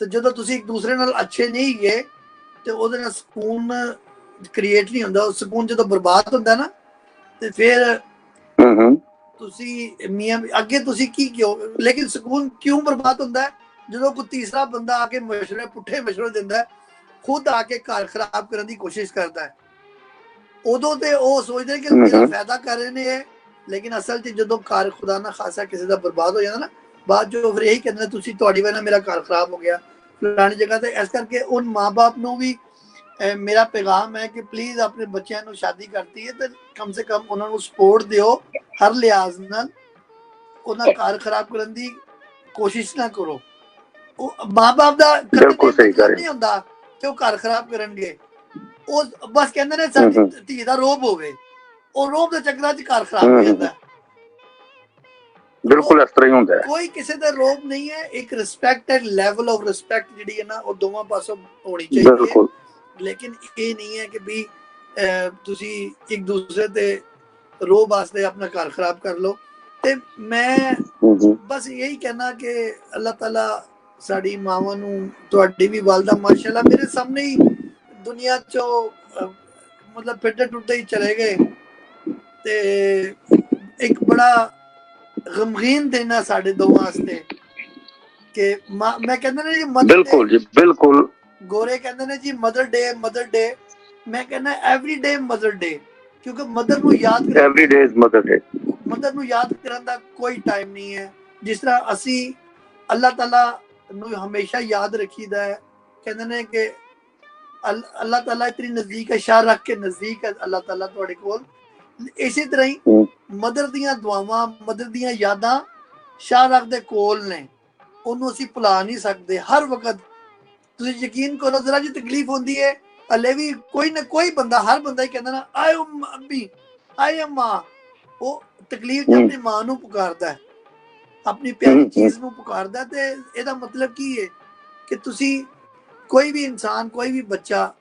ਤੇ ਜਦੋਂ ਤੁਸੀਂ ਇੱਕ ਦੂਸਰੇ ਨਾਲ ਅੱਛੇ ਨਹੀਂ ਗਏ ਤੇ ਉਹਦੇ ਨਾਲ ਸਕੂਨ ਕ੍ਰੀਏਟ ਨਹੀਂ ਹੁੰਦਾ। ਉਹ ਸਕੂਨ ਜਦੋਂ ਬਰਬਾਦ ਹੁੰਦਾ ਨਾ, ਤੇ ਫਿਰ ਤੁਸੀਂ ਮੀਆਂ ਅੱਗੇ ਤੁਸੀਂ ਕੀ ਕਿਉਂ, ਲੇਕਿਨ ਸਕੂਨ ਕਿਉਂ ਬਰਬਾਦ ਹੁੰਦਾ ਹੈ? ਜਦੋਂ ਕੋਈ ਤੀਸਰਾ ਬੰਦਾ ਆ ਕੇ ਮਸ਼ਵਰੇ, ਪੁੱਠੇ ਮਸ਼ਵਰੇ ਦਿੰਦਾ ਹੈ, ਖੁਦ ਆ ਕੇ ਘਰ ਖਰਾਬ ਕਰਨ ਦੀ ਕੋਸ਼ਿਸ਼ ਕਰਦਾ ਹੈ, ਉਦੋਂ ਤੇ ਉਹ ਸੋਚਦੇ ਕਿ ਮੇਰਾ ਫਾਇਦਾ ਕਰ ਰਹੇ ਨੇ। ਲੇਕਿਨ ਅਸਲ 'ਚ ਜਦੋਂ ਘਰ ਖੁਦਾ ਨਾ ਖਾਸਾ ਕਿਸੇ ਦਾ ਬਰਬਾਦ ਹੋ ਜਾਂਦਾ ਨਾ, ਬਾਅਦ ਜੋ ਫਿਰ ਇਹੀ ਕਹਿੰਦੇ ਤੁਸੀਂ ਤੁਹਾਡੀ ਵਜ੍ਹਾ ਨਾਲ ਮੇਰਾ ਘਰ ਖਰਾਬ ਹੋ ਗਿਆ ਫਲਾਣੀ ਜਗ੍ਹਾ ਤੇ। ਇਸ ਕਰਕੇ ਉਨ ਮਾਂ ਬਾਪ ਨੂੰ ਵੀ ਮੇਰਾ ਪੈਗਾਮ ਹੈ ਕਿ ਪਲੀਜ਼ ਆਪਣੇ ਬੱਚਿਆਂ ਨੂੰ ਸ਼ਾਦੀ ਕਰਤੀ ਹੈ ਤੇ ਕਮ ਸੇ ਕਮ ਉਹਨਾਂ ਨੂੰ ਸਪੋਰਟ ਦਿਓ ਹਰ ਲਿਹਾਜ਼ ਨਾਲ। ਉਹਨਾਂ ਘਰ ਖਰਾਬ ਕਰਨ ਦੀ ਕੋਸ਼ਿਸ਼ ਨਾ ਕਰੋ। ਉਹ ਮਾਂ ਬਾਪ ਦਾ ਨਹੀਂ ਹੁੰਦਾ ਕਿ ਉਹ ਘਰ ਖਰਾਬ ਕਰਨਗੇ। ਉਹ ਬਸ ਕਹਿੰਦੇ ਨੇ ਸਾਡੀ ਧੀ ਦਾ ਰੋਬ ਹੋਵੇ, ਉਹ ਰੋਬ ਦੇ ਚੱਕਰਾਂ 'ਚ ਘਰ ਖਰਾਬ ਹੋ ਜਾਂਦਾ। ਬਿਲਕੁਲ ਇਸ ਤਰ੍ਹਾਂ ਹੀ ਹੁੰਦਾ ਹੈ, ਕੋਈ ਕਿਸੇ ਦਾ ਰੋਬ ਨਹੀਂ ਹੈ। ਇੱਕ ਰਿਸਪੈਕਟ ਹੈ, ਲੈਵਲ ਆਫ ਰਿਸਪੈਕਟ ਜਿਹੜੀ ਹੈ ਨਾ, ਉਹ ਦੋਵਾਂ ਪਾਸੋਂ ਹੋਣੀ ਚਾਹੀਦੀ ਹੈ। ਲੇਕਿਨ ਇਹ ਨਹੀਂ ਹੈ ਕਿ ਵੀ ਤੁਸੀਂ ਇੱਕ ਦੂਸਰੇ ਤੇ ਰੋਬ ਵਾਸਤੇ ਆਪਣਾ ਘਰ ਖਰਾਬ ਕਰ ਲਓ। ਤੇ ਮੈਂ ਬਸ ਇਹੀ ਕਹਿਣਾ ਕਿ ਅੱਲਾਹ ਤਾਲਾ ਸਾਡੀ ਮਾਵਾਂ ਨੂੰ, ਤੁਹਾਡੀ ਵੀ ਵਾਲਦਾ ਮਾਸ਼ਾਅੱਲਾ ਮੇਰੇ ਸਾਹਮਣੇ ਹੀ ਦੁਨੀਆ ਚੋਂ ਮਤਲਬ ਫਿੱਟੇ ਟੁੱਟੇ ਹੀ ਚਲੇ ਗਏ। ਤੇ ਇੱਕ ਬੜਾ ਗਮਗੀਨ ਦਿਨ ਹੈ ਸਾਡੇ ਦੋਵਾਂ ਵਾਸਤੇ ਕਿ ਮੈਂ ਕਹਿੰਦਾ ਨਾ ਜੀ ਬਿਲਕੁਲ ਜੀ ਬਿਲਕੁਲ। ਗੋਰੇ ਕਹਿੰਦੇ ਨੇ ਜੀ ਮਦਰ ਡੇ, ਮਦਰ ਡੇ। ਮੈਂ ਕਹਿੰਦਾ ਐਵਰੀ ਡੇ ਮਦਰ ਡੇ, ਕਿਉਂਕਿ ਮਦਰ ਨੂੰ ਯਾਦ every day is mother day. Mother ਨੂੰ ਯਾਦ ਕਰਨ ਦਾ ਕੋਈ ਟਾਈਮ ਨਹੀਂ ਹੈ। ਜਿਸ ਤਰ੍ਹਾਂ ਅਸੀਂ ਅੱਲਾਹ ਤਾਲਾ ਨੂੰ ਹਮੇਸ਼ਾ ਯਾਦ ਰੱਖੀਦਾ ਹੈ। ਕਹਿੰਦੇ ਨੇ ਕਿ ਅੱਲਾਹ ਤਾਲਾ ਇਤਨੀ ਨਜ਼ਦੀਕ ਹੈ, ਸ਼ਾਹ ਰੱਖ ਕੇ ਨਜ਼ਦੀਕ ਹੈ ਅੱਲਾਹ ਤਾਲਾ ਤੁਹਾਡੇ ਕੋਲ। ਇਸੇ ਤਰ੍ਹਾਂ ਹੀ ਮਦਰ ਦੀਆਂ ਦੁਆਵਾਂ, ਮਦਰ ਦੀਆਂ ਯਾਦਾਂ ਸ਼ਾਹ ਰੱਖ ਦੇ ਕੋਲ ਨੇ, ਉਹਨੂੰ ਅਸੀਂ ਭੁਲਾ ਨਹੀਂ ਸਕਦੇ ਹਰ ਵਕਤ। ਤੁਸੀਂ ਯਕੀਨ ਕਰੋ, ਜ਼ਰਾ ਜੀ ਤਕਲੀਫ ਹੁੰਦੀ ਹੈ, ਹਲੇ ਵੀ ਕੋਈ ਨਾ ਕੋਈ ਬੰਦਾ, ਹਰ ਬੰਦਾ ਹੀ ਕਹਿੰਦਾ ਨਾ ਆਏ ਅੰਮੀ, ਆਏ ਅੰਮਾ। ਉਹ ਤਕਲੀਫ 'ਚ ਆਪਣੀ ਮਾਂ ਨੂੰ ਪੁਕਾਰਦਾ, ਆਪਣੀ ਪਿਆਰੀ ਚੀਜ਼ ਨੂੰ ਪੁਕਾਰਦਾ। ਤੇ ਇਹਦਾ ਮਤਲਬ ਕੀ ਹੈ ਕਿ ਤੁਸੀਂ ਕੋਈ ਵੀ ਇਨਸਾਨ, ਕੋਈ ਵੀ ਬੱਚਾ,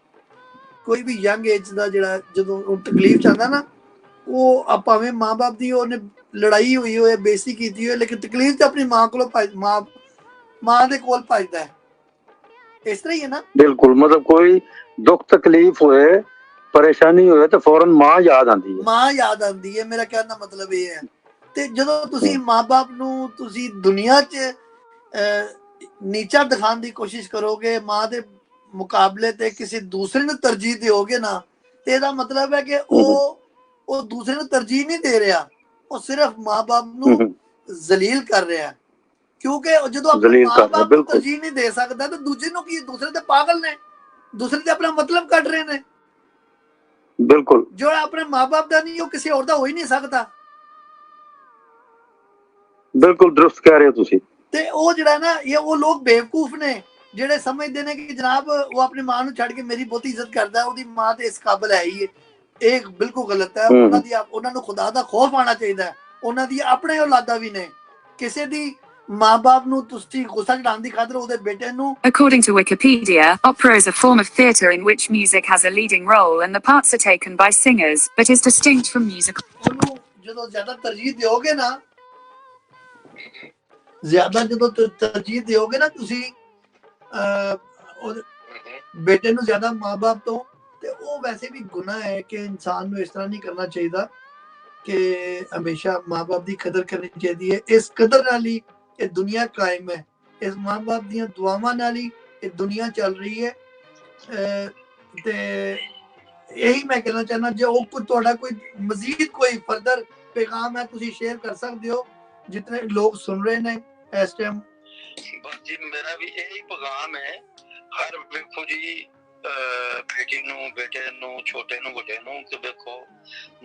ਕੋਈ ਵੀ ਯੰਗ ਏਜ ਦਾ ਜਿਹੜਾ ਜਦੋਂ ਉਹ ਤਕਲੀਫ 'ਚ ਆਉਂਦਾ ਨਾ, ਉਹ ਭਾਵੇਂ ਮਾਂ ਬਾਪ ਦੀ ਉਹਨੇ ਲੜਾਈ ਹੋਈ ਹੋਏ, ਬੇਇੱਜ਼ਤੀ ਕੀਤੀ ਹੋਏ, ਲੇਕਿਨ ਤਕਲੀਫ ਤੇ ਆਪਣੀ ਮਾਂ ਕੋਲੋਂ ਮਾਂ ਦੇ ਕੋਲ ਭੱਜਦਾ ਹੈ। ਇਸ ਤਰ੍ਹਾਂ ਹੀ ਹੈ ਨਾ। ਬਿਲਕੁਲ, ਮਤਲਬ ਕੋਈ ਦੁੱਖ ਤਕਲੀਫ ਹੋਏ, ਪਰੇਸ਼ਾਨੀ ਹੋਏ ਤੇ ਫੌਰਨ ਮਾਂ ਯਾਦ ਆਉਂਦੀ ਹੈ। ਮਾਂ ਯਾਦ ਆਉਂਦੀ ਹੈ, ਮੇਰਾ ਕਹਿਣ ਦਾ ਮਤਲਬ ਇਹ ਹੈ। ਤੇ ਜਦੋਂ ਤੁਸੀਂ ਮਾਂ ਬਾਪ ਨੂੰ ਤੁਸੀਂ ਦੁਨੀਆ 'ਚ ਨੀਚਾ ਦਿਖਾਉਣ ਦੀ ਕੋਸ਼ਿਸ਼ ਕਰੋਗੇ, ਮਾਂ ਦੇ ਮੁਕਾਬਲੇ ਤੇ ਕਿਸੇ ਦੂਸਰੇ ਨੂੰ ਤਰਜੀਹ ਦਿਓਗੇ ਨਾ, ਤੇ ਇਹਦਾ ਮਤਲਬ ਹੈ ਕਿ ਉਹ ਦੂਸਰੇ ਨੂੰ ਤਰਜੀਹ ਨਹੀਂ ਦੇ ਰਿਹਾ, ਉਹ ਸਿਰਫ ਮਾਂ ਬਾਪ ਨੂੰ ਜ਼ਲੀਲ ਕਰ ਰਿਹਾ। ਕਿਉਂਕਿ ਜਦੋਂ ਆਪਣੇ ਮਾਂ ਬਾਪ ਨੂੰ ਤਰਜੀਹ ਨਹੀਂ ਦੇ ਸਕਦਾ ਤਾਂ ਦੂਜੇ ਨੂੰ ਕੀ, ਦੂਸਰੇ ਤੇ ਪਾਗਲ ਨੇ, ਦੂਸਰੇ ਤੇ ਆਪਣਾ ਮਤਲਬ ਕੱਢ ਰਹੇ ਨੇ। ਬਿਲਕੁਲ, ਜੋ ਆਪਣੇ ਮਾਂ ਬਾਪ ਦਾ ਨਹੀਂ, ਉਹ ਕਿਸੇ ਹੋਰ ਦਾ ਹੋ ਹੀ ਨਹੀਂ ਸਕਦਾ। ਬਿਲਕੁਲ ਦਰੁਸਤ ਕਹਿ ਰਹੇ ਹੋ ਤੁਸੀਂ। ਤੇ ਉਹ ਜਿਹੜਾ ਨਾ, ਇਹ ਉਹ ਲੋਕ ਬੇਵਕੂਫ ਨੇ ਜਿਹੜੇ ਸਮਝਦੇ ਨੇ ਕਿ ਜਨਾਬ ਉਹ ਆਪਣੀ ਮਾਂ ਨੂੰ ਛੱਡ ਕੇ ਮੇਰੀ ਬਹੁਤੀ ਇੱਜ਼ਤ ਕਰਦਾ, ਉਹਦੀ ਮਾਂ ਤੇ ਇਸ ਕਾਬਲ ਹੈ ਹੀ। ਇਹ ਬਿਲਕੁਲ ਗਲਤ ਹੈ। ਉਹਨਾਂ ਨੂੰ ਖੁਦਾ ਦਾ ਖੌਫ ਆਉਣਾ ਚਾਹੀਦਾ ਹੈ। ਉਹਨਾਂ ਦੀ ਆਪਣੇ ਔਲਾਦਾਂ ਵੀ ਨੇ। ਕਿਸੇ ਦੀ ਮਾਂ-ਬਾਪ ਨੂੰ ਤੁਸੀਂ ਗੁੱਸਾ ਚੜਾਉਣ ਦੀ ਖਾਤਰ ਉਹਦੇ ਬੇਟੇ ਨੂੰ According to Wikipedia, opera is a form of theatre in which music has a leading role and the parts are taken by singers, but is distinct from musical. ਉਹਨੂੰ ਜਦੋਂ ਜ਼ਿਆਦਾ ਤਰਜੀਹ ਦਿਓਗੇ ਨਾ, ਜ਼ਿਆਦਾ ਜਦੋਂ ਤਰਜੀਹ ਦਿਓਗੇ ਨਾ ਤੁਸੀਂ ਬੇਟੇ ਨੂੰ ਜ਼ਿਆਦਾ ਮਾਂ-ਬਾਪ ਤੋਂ, ਤੇ ਉਹ ਵੈਸੇ ਵੀ ਗੁਨਾਹ ਹੈ ਕਿ ਇਨਸਾਨ ਨੂੰ ਇਸ ਤਰ੍ਹਾਂ ਨਹੀਂ ਕਰਨਾ ਚਾਹੀਦਾ ਕਿ ਹਮੇਸ਼ਾ ਮਾਂ-ਬਾਪ ਦੀ ਕਦਰ ਕਰਨੀ ਚਾਹੀਦੀ ਹੈ। ਇਸ ਕਦਰ ਨਾਲ ਹੀ ਇਹ ਦੁਨੀਆ ਕਾਇਮ ਹੈ, ਇਸ ਮਾਂ-ਬਾਪ ਦੀਆਂ ਦੁਆਵਾਂ ਨਾਲ ਹੀ ਇਹ ਦੁਨੀਆ ਚੱਲ ਰਹੀ ਹੈ। ਤੇ ਇਹੀ ਮੈਂ ਕਹਿਣਾ ਚਾਹੁੰਦਾ, ਜੇ ਉਹ ਕੋਈ ਤੁਹਾਡਾ ਕੋਈ ਮਜ਼ੀਦ ਕੋਈ ਫਰਦਰ ਪੈਗਾਮ ਹੈ ਤੁਸੀਂ ਸ਼ੇਅਰ ਕਰ ਸਕਦੇ ਹੋ ਜਿਤਨੇ ਲੋਕ ਸੁਣ ਰਹੇ ਨੇ ਇਸ ਟਾਈਮ। ਬਸ ਜੀ ਮੇਰਾ ਵੀ ਇਹੀ ਪੈਗਾਮ ਹੈ, ਹਰ ਵੇਖੋ ਜੀ ਬੇਟੀ ਨੂੰ, ਬੇਟੇ ਨੂੰ, ਛੋਟੇ ਨੂੰ, ਵੱਡੇ ਨੂੰ, ਤੇ ਦੇਖੋ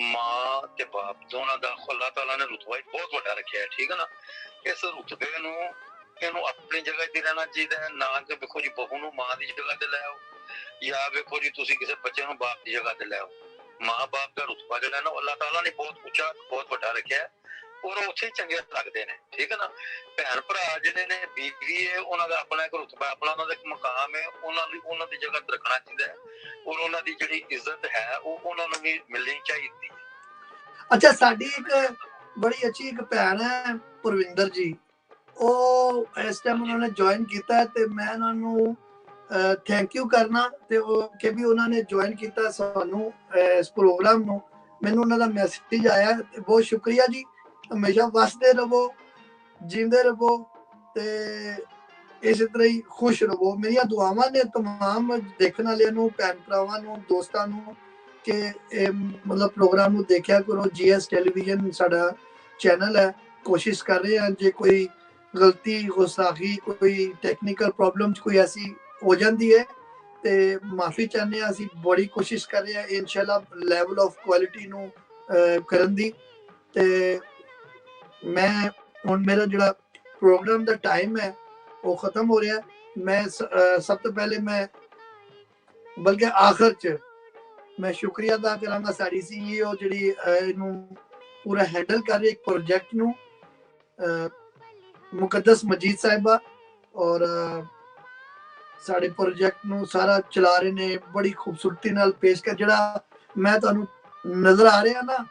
ਮਾਂ ਤੇ ਬਾਪ ਦੋਨਾਂ ਦਾ ਅੱਲਾਹ ਤਾਲਾ ਨੇ ਰੁਤਬਾ ਬਹੁਤ ਵੱਡਾ ਰੱਖਿਆ ਹੈ, ਠੀਕ ਹੈ ਨਾ। ਇਸ ਰੁਤਬੇ ਨੂੰ ਇਹਨੂੰ ਆਪਣੀ ਜਗ੍ਹਾ ਤੇ ਰਹਿਣਾ ਚਾਹੀਦਾ ਹੈ, ਨਾ ਕਿ ਵੇਖੋ ਜੀ ਬਹੂ ਨੂੰ ਮਾਂ ਦੀ ਜਗ੍ਹਾ ਤੇ ਲੈ ਆਓ, ਜਾਂ ਵੇਖੋ ਜੀ ਤੁਸੀਂ ਕਿਸੇ ਬੱਚੇ ਨੂੰ ਬਾਪ ਦੀ ਜਗ੍ਹਾ ਤੇ ਲੈ ਆਓ। ਮਾਂ ਬਾਪ ਦਾ ਰੁਤਬਾ ਜਿਹੜਾ ਨਾ ਅੱਲਾਹ ਤਾਲਾ ਨੇ ਬਹੁਤ ਉੱਚਾ, ਬਹੁਤ ਵੱਡਾ ਰੱਖਿਆ ਹੈ, ਔਰ ਉੱਥੇ ਚੰਗੇ ਲੱਗਦੇ ਨੇ, ਠੀਕ ਹੈ ਨਾ। ਭੈਣ ਭਰਾ ਜਿਹੜੇ ਨੇ, ਬੀਵੀ ਹੈ, ਉਹਨਾਂ ਦਾ ਆਪਣਾ ਇੱਕ ਰੁਤਬਾ, ਆਪਣਾ ਉਹਨਾਂ ਦਾ ਇੱਕ ਮਕਾਮ ਹੈ, ਉਹਨਾਂ ਦੀ ਜਗ੍ਹਾ ਤੇ ਰੱਖਣਾ ਚਾਹੀਦਾ ਹੈ, ਔਰ ਉਹਨਾਂ ਦੀ ਜਿਹੜੀ ਇੱਜ਼ਤ ਹੈ ਉਹ ਉਹਨਾਂ ਨੂੰ ਵੀ ਮਿਲਣੀ ਚਾਹੀਦੀ ਹੈ। ਅੱਛਾ, ਸਾਡੀ ਇੱਕ ਬੜੀ ਅੱਛੀ ਇੱਕ ਭੈਣ ਹੈ ਪਰਵਿੰਦਰ ਜੀ, ਉਹ ਇਸ ਟਾਈਮ ਉਹਨਾਂ ਨੇ ਜੁਆਇਨ ਕੀਤਾ ਹੈ ਤੇ ਮੈਂ ਉਹਨਾਂ ਨੂੰ ਥੈਂਕ ਯੂ ਕਰਨਾ ਤੇ ਉਹ ਕਿ ਵੀ ਉਹਨਾਂ ਨੇ ਜੁਆਇਨ ਕੀਤਾ ਸਾਨੂੰ ਇਸ ਪ੍ਰੋਗਰਾਮ ਨੂੰ। ਮੈਨੂੰ ਉਹਨਾਂ ਦਾ ਮੈਸੇਜ ਆਇਆ ਤੇ ਬਹੁਤ ਸ਼ੁਕਰੀਆ ਜੀ। ਹਮੇਸ਼ਾ ਵਸਦੇ ਰਹੋ, ਜਿੰਦੇ ਰਹੋ ਤੇ ਇਸੇ ਤਰ੍ਹਾਂ ਹੀ ਖੁਸ਼ ਰਹੋ। ਮੇਰੀਆਂ ਦੁਆਵਾਂ ਨੇ ਤਮਾਮ ਦੇਖਣ ਵਾਲਿਆਂ ਨੂੰ, ਭੈਣ ਭਰਾਵਾਂ ਨੂੰ, ਦੋਸਤਾਂ ਨੂੰ ਕਿ ਇਹ ਮਤਲਬ ਪ੍ਰੋਗਰਾਮ ਨੂੰ ਦੇਖਿਆ ਕਰੋ। GS ਟੈਲੀਵਿਜ਼ਨ ਸਾਡਾ ਚੈਨਲ ਹੈ, ਕੋਸ਼ਿਸ਼ ਕਰ ਰਹੇ ਹਾਂ ਜੇ ਕੋਈ ਗਲਤੀ, ਗੁਸਤਾਖੀ, ਕੋਈ ਟੈਕਨੀਕਲ ਪ੍ਰੋਬਲਮ ਕੋਈ ਐਸੀ ਹੋ ਜਾਂਦੀ ਹੈ ਤੇ ਮਾਫੀ ਚਾਹੁੰਦੇ ਹਾਂ। ਅਸੀਂ ਬੜੀ ਕੋਸ਼ਿਸ਼ ਕਰ ਰਹੇ ਹਾਂ ਇਨਸ਼ਾਅੱਲਾ ਲੈਵਲ ਆਫ ਕੁਆਲਿਟੀ ਨੂੰ ਕਰਨ ਦੀ। ਤੇ ਮੈਂ ਹੁਣ ਮੇਰਾ ਜਿਹੜਾ ਪ੍ਰੋਗਰਾਮ ਦਾ ਟਾਈਮ ਹੈ ਉਹ ਖਤਮ ਹੋ ਰਿਹਾ। ਮੈਂ ਸਭ ਤੋਂ ਪਹਿਲੇ ਮੈਂ ਬਲਕਿ ਆਖਰ 'ਚ ਮੈਂ ਸ਼ੁਕਰੀਆ ਅਦਾ ਕਰਾਂਗਾ ਸਾਡੀ CEO ਜਿਹੜੀ ਇਹਨੂੰ ਪੂਰਾ ਹੈਂਡਲ ਕਰ ਰਹੀ ਇੱਕ ਪ੍ਰੋਜੈਕਟ ਨੂੰ, ਮੁਕੱਦਸ ਮਜੀਦ ਸਾਹਿਬਾ, ਔਰ ਸਾਡੇ ਪ੍ਰੋਜੈਕਟ ਨੂੰ ਸਾਰਾ ਚਲਾ ਰਹੇ ਨੇ ਬੜੀ ਖੂਬਸੂਰਤੀ ਨਾਲ ਪੇਸ਼ ਕਰ। ਜਿਹੜਾ ਮੈਂ ਤੁਹਾਨੂੰ ਨਜ਼ਰ ਆ ਰਿਹਾ ਨਾ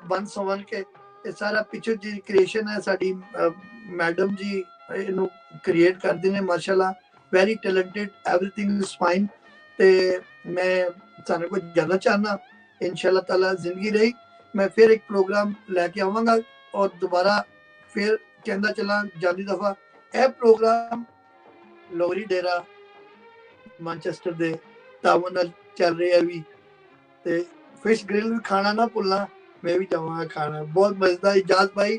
ਬਨ ਸਵਨ ਕੇ, ਇਹ ਸਾਰਾ ਪਿੱਛੇ ਜੀ ਕ੍ਰੀਏਸ਼ਨ ਹੈ ਸਾਡੀ ਮੈਡਮ ਜੀ ਇਹਨੂੰ ਕ੍ਰੀਏਟ ਕਰਦੇ ਨੇ ਮਾਸ਼ਾਅੱਲਾ, very talented, everything is fine. ਤੇ ਮੈਂ ਸਾਨੂੰ ਕੋਈ ਜ਼ਿਆਦਾ ਚਾਹਨਾ ਇਨਸ਼ਾਅੱਲਾ ਤਾਲਾ ਜ਼ਿੰਦਗੀ ਰਹੀ ਮੈਂ ਫਿਰ ਇੱਕ ਪ੍ਰੋਗਰਾਮ ਲੈ ਕੇ ਆਵਾਂਗਾ। ਔਰ ਦੁਬਾਰਾ ਫਿਰ ਕਹਿੰਦਾ ਚਲਾਂ ਜਾਂਦੀ ਦਫਾ ਇਹ ਪ੍ਰੋਗਰਾਮ ਲੋਰੀ ਡੇਰਾ ਮੈਨਚੈਸਟਰ ਦੇ ਤਾਵਨ ਨਾਲ ਚੱਲ ਰਿਹਾ ਵੀ, ਤੇ ਫਿਸ਼ ਗ੍ਰਿਲ ਵੀ ਖਾਣਾ ਨਾ ਭੁੱਲਣਾ, ਮੈਂ ਵੀ ਜਾਵਾਂਗਾ ਖਾਣਾ। ਬਹੁਤ ਮਜ਼ੇਦਾਰ। ਇਜਾਜ਼ ਭਾਈ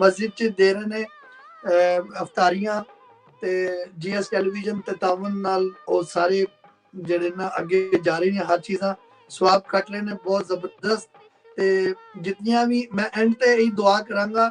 ਮਸਜਿਦ 'ਚ ਦੇ ਰਹੇ ਨੇ ਅਫਤਾਰੀਆਂ ਤੇ GS ਟੈਲੀਵਿਜ਼ਨ ਤੇ ਤਾਵਨ ਨਾਲ ਉਹ ਸਾਰੇ ਜਿਹੜੇ ਨਾ ਅੱਗੇ ਜਾ ਰਹੇ ਨੇ, ਹਰ ਚੀਜ਼ਾਂ ਸਵਾਬ ਕੱਟ ਰਹੇ ਨੇ ਬਹੁਤ ਜ਼ਬਰਦਸਤ। ਤੇ ਜਿਤਨੀਆਂ ਵੀ ਮੈਂ ਐਂਡ ਤੇ ਇਹ ਦੁਆ ਕਰਾਂਗਾ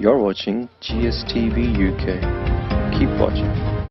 You're watching GS TV UK. Keep watching.